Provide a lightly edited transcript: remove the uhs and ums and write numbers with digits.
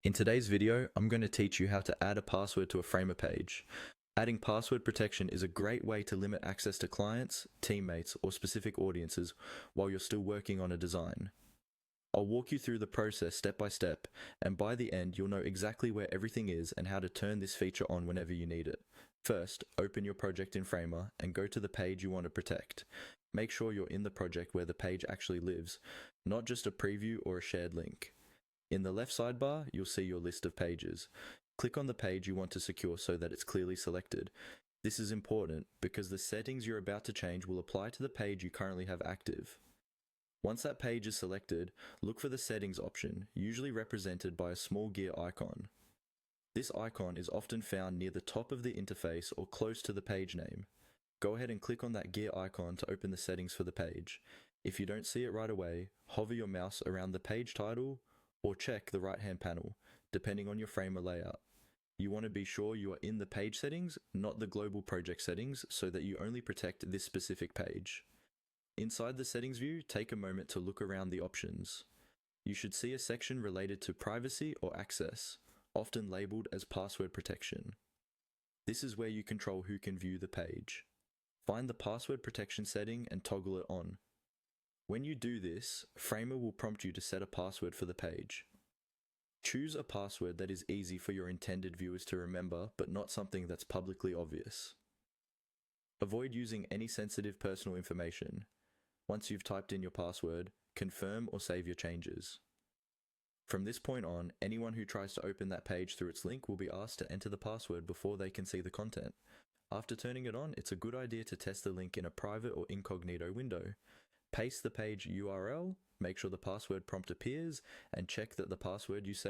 In today's video, I'm going to teach you how to add a password to a Framer page. Adding password protection is a great way to limit access to clients, teammates, or specific audiences while you're still working on a design. I'll walk you through the process step by step, and by the end you'll know exactly where everything is and how to turn this feature on whenever you need it. First, open your project in Framer and go to the page you want to protect. Make sure you're in the project where the page actually lives, not just a preview or a shared link. In the left sidebar, you'll see your list of pages. Click on the page you want to secure so that it's clearly selected. This is important because the settings you're about to change will apply to the page you currently have active. Once that page is selected, look for the settings option, usually represented by a small gear icon. This icon is often found near the top of the interface or close to the page name. Go ahead and click on that gear icon to open the settings for the page. If you don't see it right away, hover your mouse around the page title or check the right-hand panel, depending on your Framer layout. You want to be sure you are in the page settings, not the global project settings, so that you only protect this specific page. Inside the settings view, take a moment to look around the options. You should see a section related to privacy or access, often labeled as password protection. This is where you control who can view the page. Find the password protection setting and toggle it on. When you do this, Framer will prompt you to set a password for the page. Choose a password that is easy for your intended viewers to remember, but not something that's publicly obvious. Avoid using any sensitive personal information. Once you've typed in your password, confirm or save your changes. From this point on, anyone who tries to open that page through its link will be asked to enter the password before they can see the content. After turning it on, it's a good idea to test the link in a private or incognito window. Paste the page URL, make sure the password prompt appears, and check that the password you set